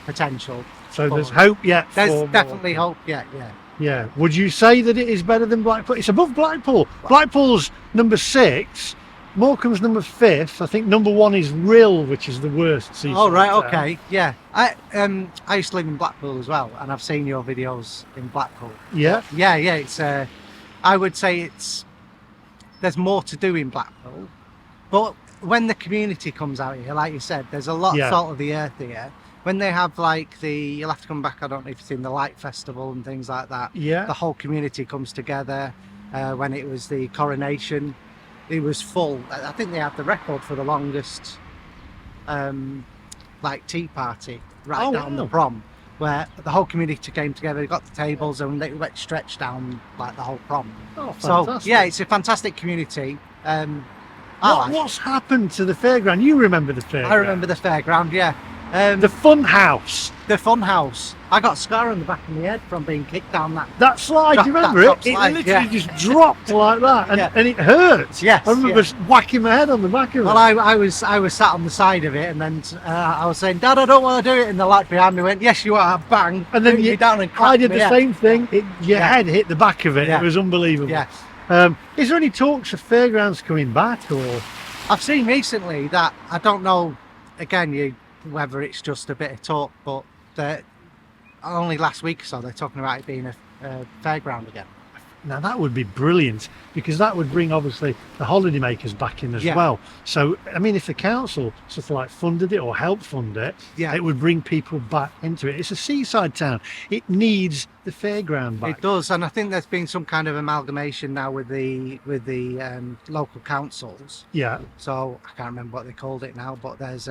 potential. So there's hope yet. There's definitely hope. Yeah. Yeah. Would you say that it is better than Blackpool? It's above Blackpool. Blackpool's number 6. Morecambe's number 5th. I think number 1 is Rill, which is the worst seaside Oh right, town. okay, yeah. I used to live in Blackpool as well, and I've seen your videos in Blackpool. Yeah. Yeah. It's I would say there's more to do in Blackpool, but when the community comes out here, like you said, there's a lot of salt of the earth here. When they have you'll have to come back. I don't know if you've seen the Light Festival and things like that. Yeah. The whole community comes together. When it was the coronation, it was full. I think they had the record for the longest tea party down the prom, where the whole community came together, got the tables, and they went stretched down the whole prom. Oh, fantastic. So yeah, it's a fantastic community. What's happened to the fairground? You remember the fairground? I remember the fairground. Yeah. The fun house. The fun house. I got a scar on the back of my head from being kicked down that. That slide, do you remember it? It literally just dropped like that, and it hurt. Yes. I remember whacking my head on the back of it. Well, I was sat on the side of it, and then I was saying, "Dad, I don't want to do it," and the lad behind me went, "Yes, you are." Bang! And then you down and I did the head. same thing. Your head hit the back of it. Yeah. It was unbelievable. Yeah. Is there any talks of fairgrounds coming back, or? I've seen recently that I don't know. Again, whether it's just a bit of talk, but only last week or so they're talking about it being a fairground again. Now that would be brilliant, because that would bring obviously the holidaymakers back in as well. So I mean, if the council sort of funded it or helped fund it, it would bring people back into it. It's a seaside town. It needs the fairground back. It does, and I think there's been some kind of amalgamation now with the local councils. Yeah. So I can't remember what they called it now, but there's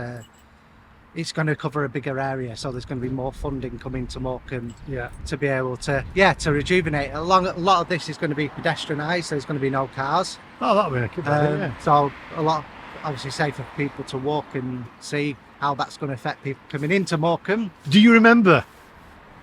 it's going to cover a bigger area, so there's going to be more funding coming to Morecambe Yeah. to be able to to rejuvenate. A lot of this is going to be pedestrianised, so there's going to be no cars. Oh, that'll be a good idea, yeah. So a lot, obviously, safe for people to walk and see how that's going to affect people coming into Morecambe. Do you remember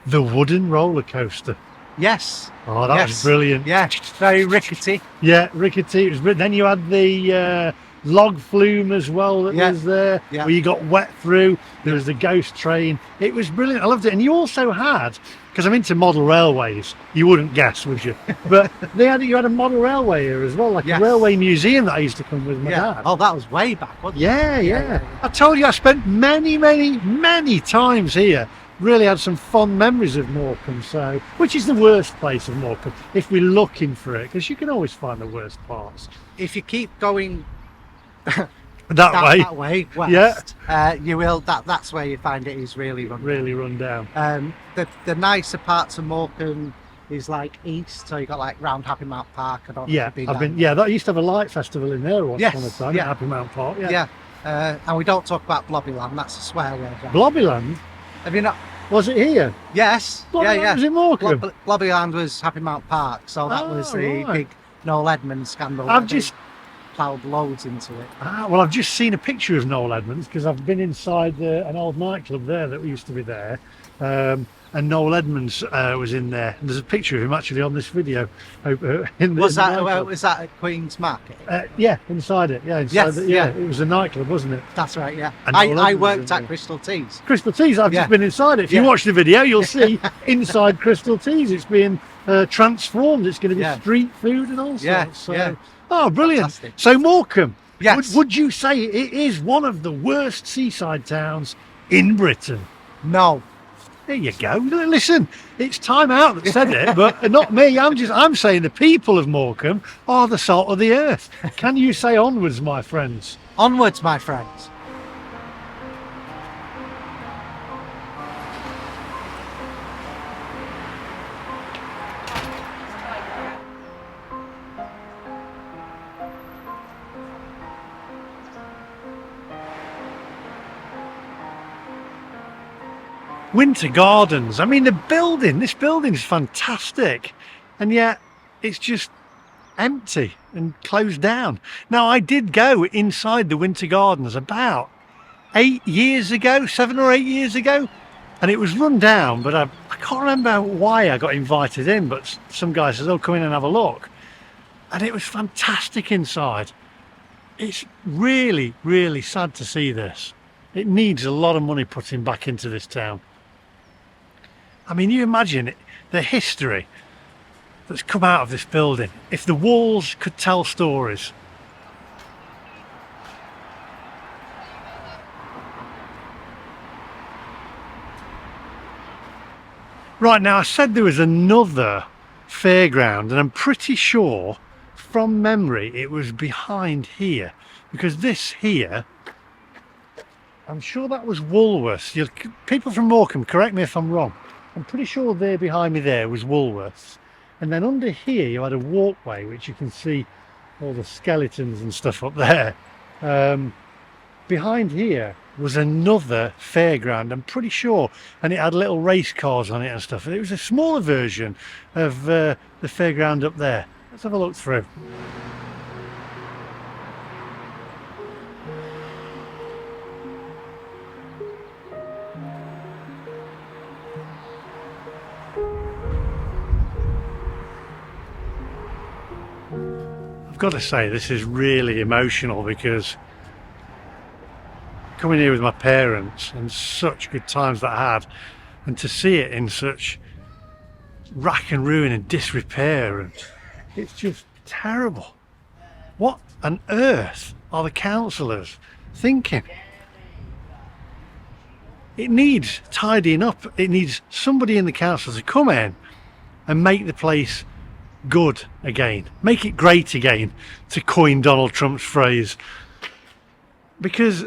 the wooden roller coaster? Yes. Oh, that was brilliant. Yeah, very rickety. Yeah, rickety. It was brilliant. Then you had the log flume as well that was there, where you got wet through. There was the ghost train. It was brilliant. I loved it. And you also had, because I'm into model railways, you wouldn't guess, would you? But you had a model railway here as well, like a railway museum that I used to come with my dad. Oh, that was way back, wasn't it? Yeah. I told you I spent many times here. Really had some fond memories of Morecambe, so which is the worst place of Morecambe if we're looking for it, because you can always find the worst parts. If you keep going that way west, you will. That's where you find it is really run down. The nicer parts of Morecambe is like east, so you got like round Happy Mount Park. I don't know if you've I've been. That used to have a light festival in there once upon a time. Yeah. At Happy Mount Park. And we don't talk about Blobbyland. That's a swear word. Right? Blobbyland. Have you not? Was it here? Yes. Blobbyland was in Morecambe. Blobbyland was Happy Mount Park, so that was the big Noel Edmonds scandal. I've just ploughed loads into it. Well, I've just seen a picture of Noel Edmonds because I've been inside an old nightclub there that used to be there, and Noel Edmonds was in there. And there's a picture of him actually on this video. Was that at Queen's Market? Yeah, inside it. Yeah, inside it. It was a nightclub, wasn't it? That's right. Yeah, And I worked at Crystal Teas. Crystal Teas. I've just been inside it. If you watch the video, you'll see inside Crystal Teas. It's being transformed. It's going to be street food and all sorts. So, oh, brilliant! Fantastic. So Morecambe. Yes. Would you say it is one of the worst seaside towns in Britain? No. There you go. Listen, it's Time Out that said it, but not me. I'm saying the people of Morecambe are the salt of the earth. Can you say onwards, my friends? Onwards, my friends. Winter Gardens. I mean, this building is fantastic, and yet it's just empty and closed down. Now, I did go inside the Winter Gardens about 7 or 8 years ago, and it was run down, but I can't remember why I got invited in, but some guy says, oh, come in and have a look. And it was fantastic inside. It's really, really sad to see this. It needs a lot of money putting back into this town. I mean, you imagine it, the history that's come out of this building. If the walls could tell stories. Right, now I said there was another fairground, and I'm pretty sure from memory it was behind here, because this here, I'm sure that was Woolworths. People from Morecambe, correct me if I'm wrong. I'm pretty sure there behind me there was Woolworths. And then under here you had a walkway, which you can see all the skeletons and stuff up there. Behind here was another fairground, I'm pretty sure, and it had little race cars on it and stuff. It was a smaller version of the fairground up there. Let's have a look through. I've got to say, this is really emotional, because coming here with my parents and such good times that I had, and to see it in such rack and ruin and disrepair, and it's just terrible. What on earth are the councillors thinking? It needs tidying up. It needs somebody in the council to come in and make the place good again, make it great again, to coin Donald Trump's phrase, because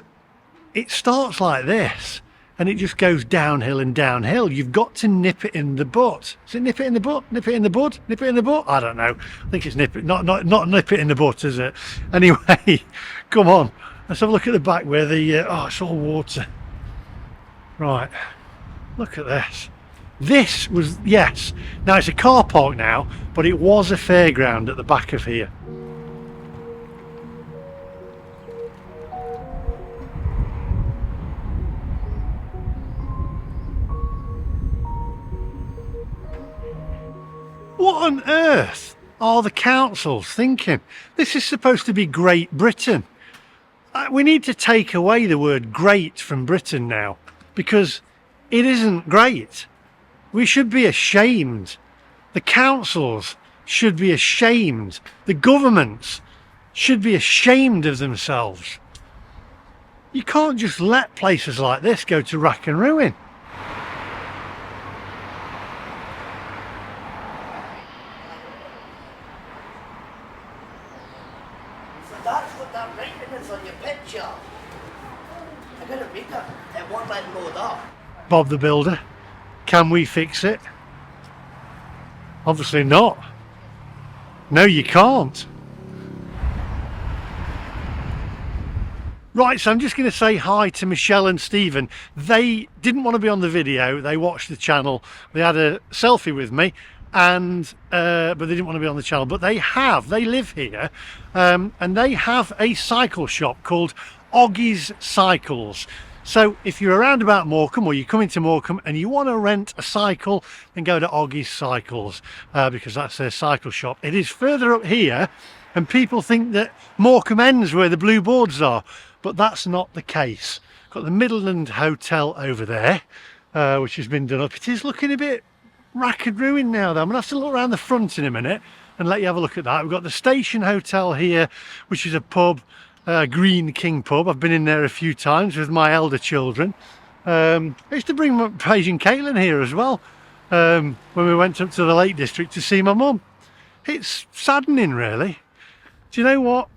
it starts like this and it just goes downhill and downhill. You've got to nip it in the butt. Is it nip it in the butt? Nip it in the bud? Nip it in the butt? I don't know. I think it's nip it, not nip it in the butt, is it? Anyway, come on, let's have a look at the back where the it's all water. Right, look at this. This was, yes, now it's a car park now, but it was a fairground at the back of here. What on earth are the councils thinking? This is supposed to be Great Britain. We need to take away the word great from Britain now, because it isn't great. We should be ashamed. The councils should be ashamed. The governments should be ashamed of themselves. You can't just let places like this go to rack and ruin. So that's what that writing is on your picture. I gotta read that. It won't let load up. Bob the Builder, can we fix it? Obviously not. No, you can't. Right, so I'm just going to say hi to Michelle and Stephen. They didn't want to be on the video. They watched the channel. They had a selfie with me, and but they didn't want to be on the channel. But they live here, and they have a cycle shop called Oggy's Cycles. So if you're around about Morecambe, or you come into Morecambe and you want to rent a cycle, then go to Oggy's Cycles, because that's their cycle shop. It is further up here, and people think that Morecambe ends where the blue boards are, but that's not the case. Got the Midland Hotel over there, which has been done up. It is looking a bit rack and ruin now though. I'm gonna have to look around the front in a minute and let you have a look at that. We've got the Station Hotel here, which is a pub, Green King pub. I've been in there a few times with my elder children. I used to bring Paige and Caitlin here as well, when we went up to the Lake District to see my mum. It's saddening, really. Do you know what?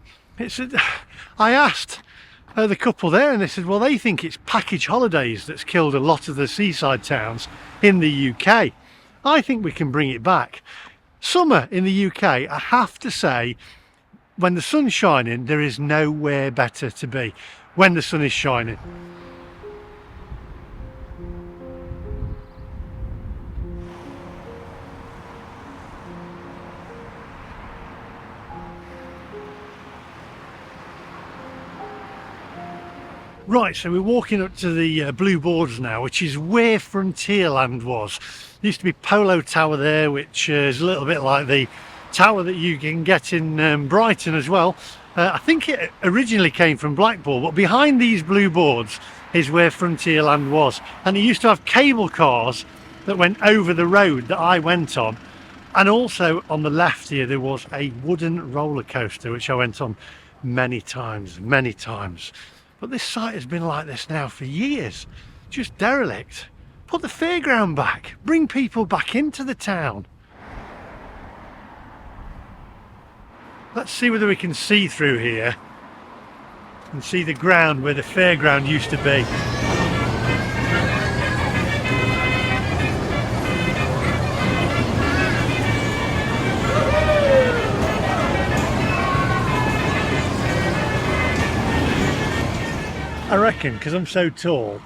I asked the couple there, and they said, well, they think it's package holidays that's killed a lot of the seaside towns in the UK. I think we can bring it back. Summer in the UK, I have to say, when the sun's shining, there is nowhere better to be when the sun is shining. Right, so we're walking up to the Blue Boards now, which is where Frontierland was. There used to be Polo Tower there, which is a little bit like the tower that you can get in Brighton as well. I think it originally came from Blackpool, but behind these Blue Boards is where Frontierland was. And it used to have cable cars that went over the road that I went on. And also on the left here, there was a wooden roller coaster, which I went on many times, many times. But this site has been like this now for years, just derelict. Put the fairground back, bring people back into the town. Let's see whether we can see through here and see the ground where the fairground used to be. I reckon, because I'm so tall,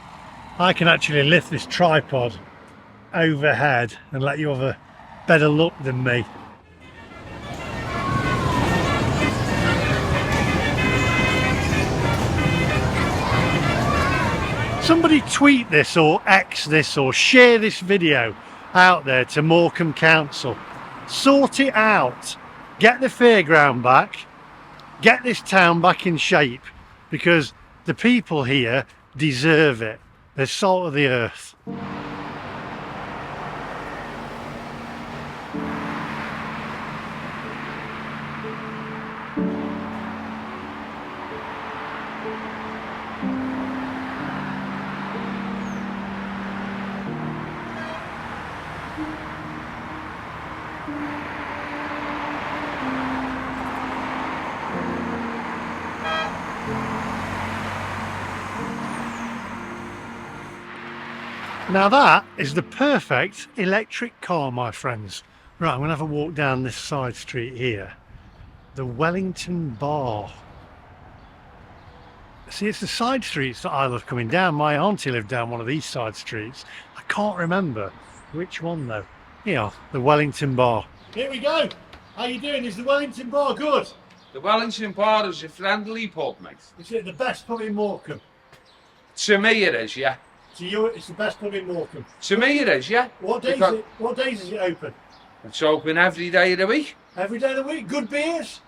I can actually lift this tripod overhead and let you have a better look than me. Somebody tweet this or X this or share this video out there to Morecambe Council. Sort it out. Get the fairground back. Get this town back in shape, because the people here deserve it. They're salt of the earth. Now that is the perfect electric car, my friends. Right, I'm going to have a walk down this side street here. The Wellington Bar. See, it's the side streets that I love coming down. My auntie lived down one of these side streets. I can't remember which one though. Yeah, the Wellington Bar. Here we go. How you doing? Is the Wellington Bar good? The Wellington Bar is a friendly pub, mate. Is it the best pub in Morecambe? To me it is, yeah. To you, it's the best pub in Morecambe. To me it is, yeah. What days is it open? It's open every day of the week. Every day of the week. Good beers.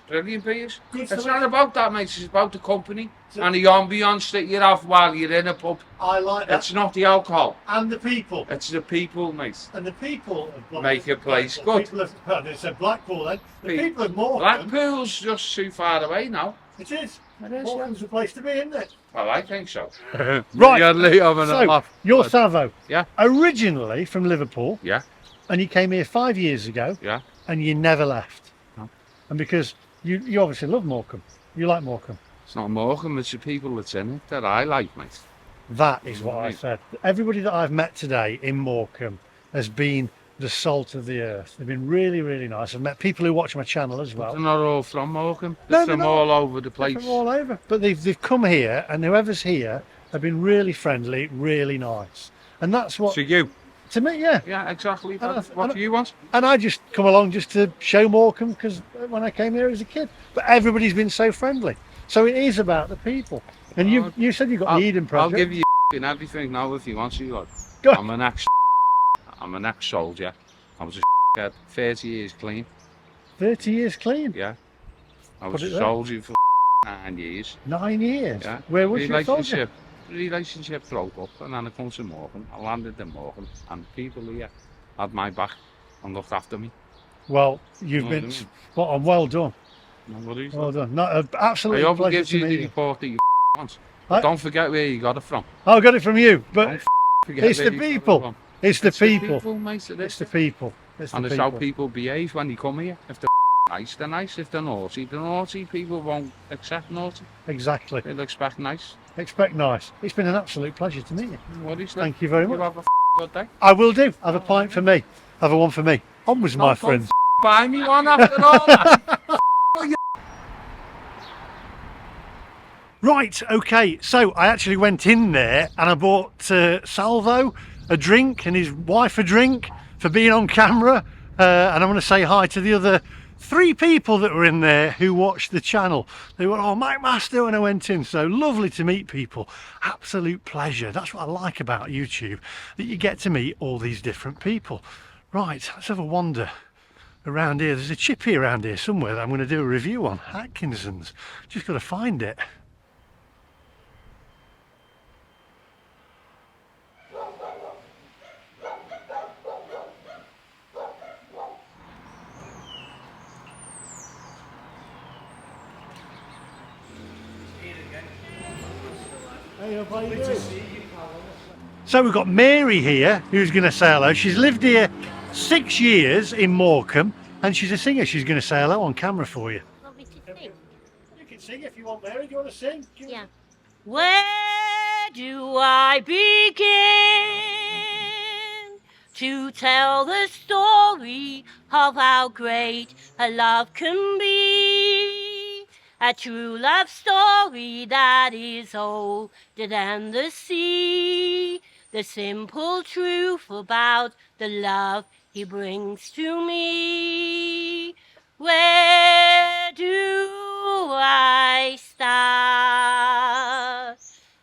Brilliant beers. Good It's stuff. not about that, mate. It's about the company and the ambience that you have while you're in a pub. I like that. It's not the alcohol. And the people. It's the people, mate. And the people of Blackpool. Make a place The good. people of, they said Blackpool then. The Pe- people of Morecambe. Blackpool's just too far away now. It is. It is, Morecambe's the place to be, isn't it? Well, I think so. Right. So, You're Savo. Yeah. Originally from Liverpool, Yeah, and you came here 5 years ago, yeah. and you never left. No. And because you obviously love Morecambe. You like Morecambe. It's not Morecambe, it's the people that's in it that I like, mate. That is what I Right. said. Everybody that I've met today in Morecambe has been the salt of the earth. They've been really, really nice. I've met people who watch my channel as well. They're not all from Morecambe. No, They're they're from not. all over the They're place. from all over. But they've come here, and whoever's here have been really friendly, really nice. And that's what, To you. to me, yeah. Yeah, exactly. I- What I- do you want? And I just come along just to show Morecambe because when I came here as a kid. But everybody's been so friendly. So it is about the people. And you said you got the Eden I'll project. give you everything now if you want to. Like. Go. I'm an ex-soldier. I was a head, 30 years clean. 30 years clean. Yeah. I was Put it a there. soldier for 9 years. 9 years. Yeah. Where was your soldier? Relationship broke up, and then I come to Morecambe. I landed in Morecambe, and people here had my back and looked after me. Well, you've Know been what I mean? spot on. Well done. Nobody's Well done. No, I absolutely hope pleasure gives to you meet the you. report that you want. I- Don't forget where you got it from. I got it from you, but Don't forget it's where the you got it people. from. It's the It's people. mate, it It's is. the people. It's And the it's how people. people behave when they come here. If they're nice, they're nice. If they're naughty, they're naughty. People won't accept naughty. Exactly. They'll expect nice. Expect nice. It's been an absolute pleasure to meet you. What is that? Thank you very You much. have a good day. I will do. Have a pint for me. Have a one for me. Onwards, my Don't friends. Buy me one after all that. Right, okay. So I actually went in there and I bought Salvo a drink and his wife a drink for being on camera. And I want to say hi to the other 3 people that were in there who watched the channel. They were all Mike Master when I went in. So lovely to meet people. Absolute pleasure. That's what I like about YouTube, that you get to meet all these different people. Right, let's have a wander around here. There's a chippy around here somewhere that I'm going to do a review on. Atkinson's. Just got to find it. So we've got Mary here who's going to say hello. She's lived here 6 years in Morecambe and she's a singer. She's going to say hello on camera for you. Want me to sing? You can sing if you want, Mary. Do you want to sing? Yeah. Where do I begin to tell the story of how great a love can be? A true love story that is older than the sea. The simple truth about the love he brings to me. Where do I start?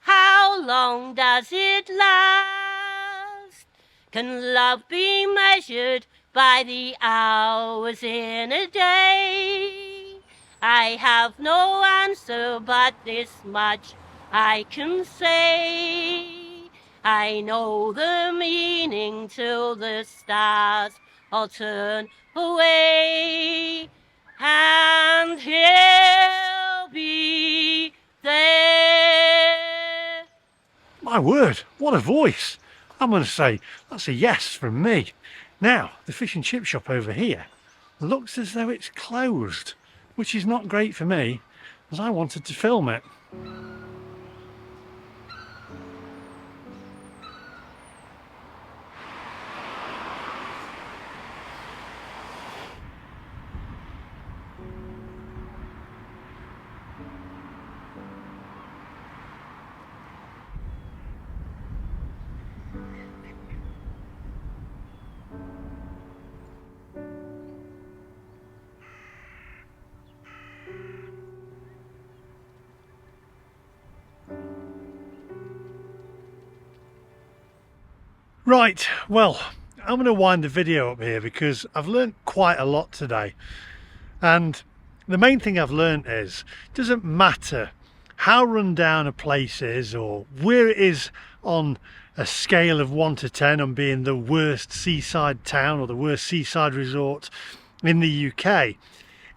How long does it last? Can love be measured by the hours in a day? I have no answer, but this much I can say. I know the meaning till the stars all turn away, and he'll be there. My word, what a voice. I'm going to say that's a yes from me. Now, the fish and chip shop over here looks as though it's closed, which is not great for me, as I wanted to film it. Right, well, I'm going to wind the video up here because I've learned quite a lot today. And the main thing I've learned is, it doesn't matter how run down a place is or where it is on a scale of 1 to 10 on being the worst seaside town or the worst seaside resort in the UK.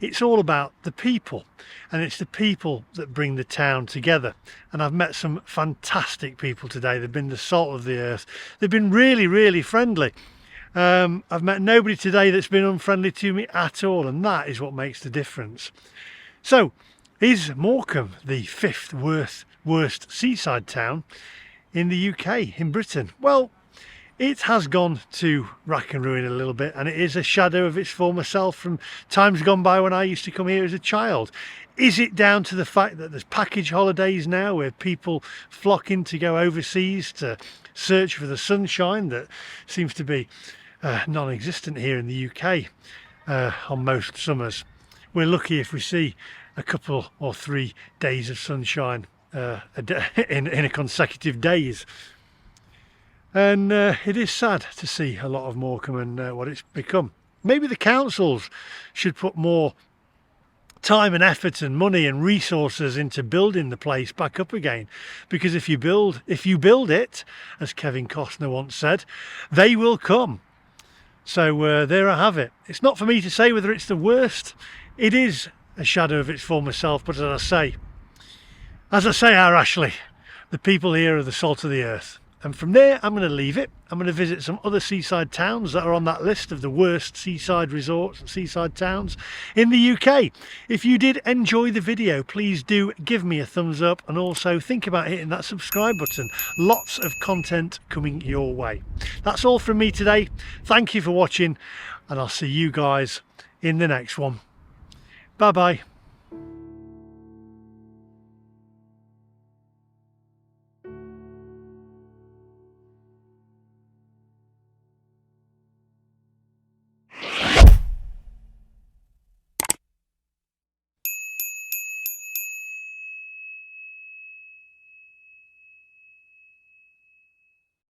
It's all about the people, and it's the people that bring the town together. And I've met some fantastic people today. They've been the salt of the earth. They've been really, really friendly. I've met nobody today that's been unfriendly to me at all, and that is what makes the difference. So, is Morecambe the 5th worst seaside town in the UK, in Britain? Well, it has gone to rack and ruin a little bit, and it is a shadow of its former self from times gone by when I used to come here as a child. Is it down to the fact that there's package holidays now where people flock in to go overseas to search for the sunshine that seems to be non-existent here in the UK on most summers? We're lucky if we see a couple or 3 days of sunshine in a consecutive days. And it is sad to see a lot of Morecambe and what it's become. Maybe the councils should put more time and effort and money and resources into building the place back up again, because if you build it, as Kevin Costner once said, they will come. So there I have it. It's not for me to say whether it's the worst. It is a shadow of its former self, but as I say, our Ashley, the people here are the salt of the earth. And from there, I'm going to leave it. I'm going to visit some other seaside towns that are on that list of the worst seaside resorts and seaside towns in the UK. If you did enjoy the video, please do give me a thumbs up, and also think about hitting that subscribe button. Lots of content coming your way. That's all from me today. Thank you for watching, and I'll see you guys in the next one. Bye bye.